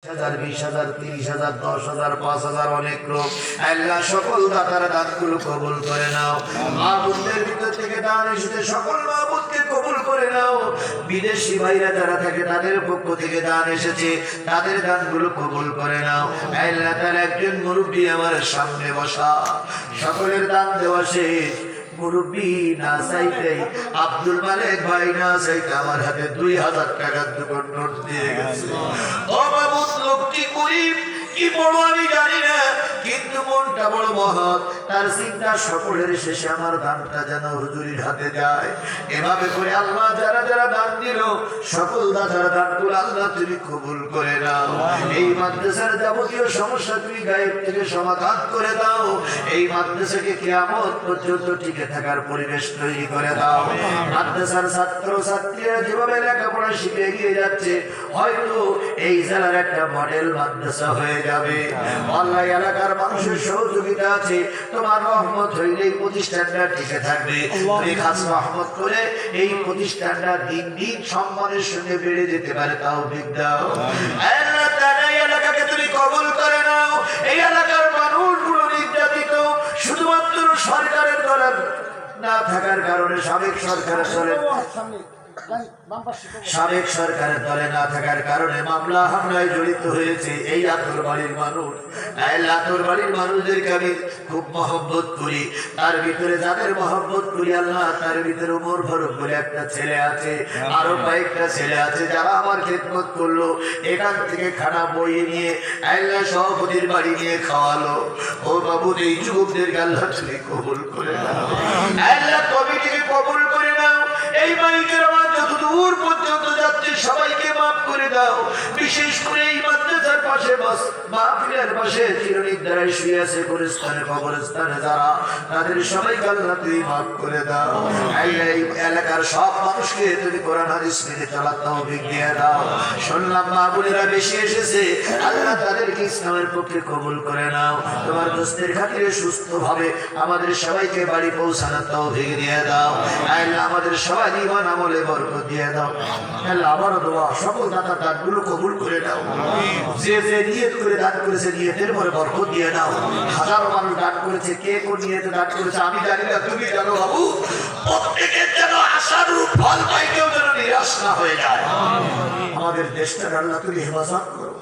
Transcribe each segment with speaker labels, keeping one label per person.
Speaker 1: হাজার, 20,000, 30,000, 10,000, 5,000 অনেক লোক। আল্লাহ সকল দাতার দানগুলো কবুল করে নাও। মাহবুবদের ভিতর থেকে দান এসেছে, সকল মাহবুবকে কবুল করে নাও। বিদেশি ভাইরা যারা থাকে তাদের পক্ষ থেকে দান এসেছে, তাদের দানগুলো কবুল করে নাও। আল্লাহ তার একজন মুরব্বী আমার সামনে বসা, সকলের দান দেওয়া শেষ। মুরব্বী না চাইতে আব্দুল মালিক ভাই না চাইতে আমার হাতে 2,000 টাকার দোকান নোট দিয়ে গেছে। ও বাবু, লোকটি গরিব কি বড় আমি জানি না, কিন্তু মনটা বড় মহৎ। তার চিন্তা সকলের শেষে আমার দানটা যেন হুজুরির হাতে যায়। এভাবে করে আল্লাহ যারা যারা দান দিল, সকল দাতার দানগুলো আল্লাহ তুমি কবুল করে নাও। এই মাদ্রাসার যাবতীয় সমস্যা তুমি গায়েব থেকে সমাধান করে দাও। এই মাদ্রাসাকে কিয়ামত পর্যন্ত টিকে থাকার পরিবেশ তৈরি করে দাও। মাদ্রাসার ছাত্র ছাত্রীরা যেভাবে লেখাপড়া শিখে এগিয়ে যাচ্ছে, হয়তো এই জেলার একটা মডেল মাদ্রাসা হয়ে যাবে। আল্লাহ এলাকার মানুষের সহযোগিতা আছে, তোমার রহমত হইলে এই প্রতিষ্ঠানটা টিকে থাকবে। তুমি খাস রহমত করে এই প্রতিষ্ঠানটা দিন দিন সম্মানের সঙ্গে বেড়ে যেতে পারে, তাও দাও। আল্লাহ তাআলা এই এলাকাকে তুমি কবুল করে নাও। এই এলাকার মানুষগুলো নির্যাতিত, শুধুমাত্র সরকারের দলের না থাকার কারণে, সাবেক সরকারের দলে না থাকার কারণে মামলা হামলায় জড়িত হয়েছে এই আতর বাড়ির মানুষ। আতর বাড়ির মানুষদেরকে আমি খুব মহব্বত করি। তার ভিতরে যাদের মহব্বত করি আল্লাহ, তার ভিতরে ওমর ফারুক বলে একটা ছেলে আছে, আরো কয়েকটা ছেলে আছে যারা আমার খেদমত করলো। এখান থেকে খানা বইয়ে নিয়ে আল্লাহ সভাপতির বাড়ি নিয়ে খাওয়ালো। ও বাবু, এই যুবকদেরকে আল্লাহ তুমি কবুল করে নাও। আল্লাহ কমিটিকে কবুল করে নাও। এই মাইকের আওয়াজ যত দূর পর্যন্ত যাচ্ছে সবাইকে মাফ করে দাও। বিশেষ করে এই মাদ্রাসার পাশে মাহফিলের পাশে চিরনিদ্রায় শুয়ে আছে গোরস্থানে কবরস্থানে যারা, তাদের সবাইকে আল্লাহ তুমি মাফ করে দাও। এই এলাকার সব মানুষকে তুমি কোরআন হাদিস মেনে চলার তৌফিক দিয়ে দাও। শুনলাম মা বোনেরা বেশি এসেছে, আল্লাহ তাদেরকে ইসলামের পক্ষে কবুল করে নাও। তোমার দোস্তের খাতিরে সুস্থভাবে আমাদের সবাইকে বাড়ি পৌঁছানোর তৌফিক দিয়ে দাও। আল্লাহ আমাদের সবাই ঈমান আমলে বরকত দিয়ে দাও। আল্লাহ আবারও দোয়া, সকল দাতার দানগুলো কবুল করে দাও। যে যে নিয়ত করে দান করেছে নিয়তের পরে বরকত দিয়ে দাও। হাজারো মানুষ দান করেছে, কে কোন নিয়তে দান করেছে আমি জানি না, তুমি জানো বাবু। প্রত্যেকের যেন আশানুরূপ ফল পাই, কেউ যেন নিরাশ না হয়ে যায়। আমাদের দেশটার আল্লাহ তুমি হেফাজত করো,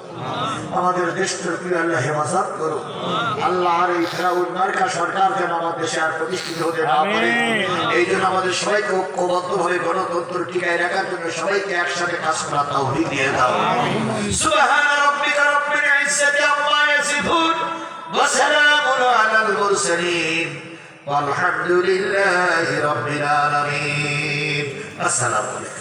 Speaker 1: আমাদের দেশটার তুমি আল্লাহ হেফাজত করো। আল্লাহ আর এই ফেরাউন মার্কা সরকার যেন আমাদের দেশে আর প্রতিষ্ঠিত হতে না পারে। এই জন্য আমাদের সবাইকে ঐক্যবদ্ধভাবে গণতন্ত্র টিকায় রাখার জন্য সবাইকে একসাথে কাজ করা তৌফিক দিয়ে দাও। সুবহান রাব্বিকা রাব্বিল ইজ্জাতি আম্মা ইয়াসিফুন ওয়া সালামুন আলাল মুরসালিন ওয়ালহামদুলিল্লাহি রাব্বিল আলামিন। আসসালামু আলাইকুম।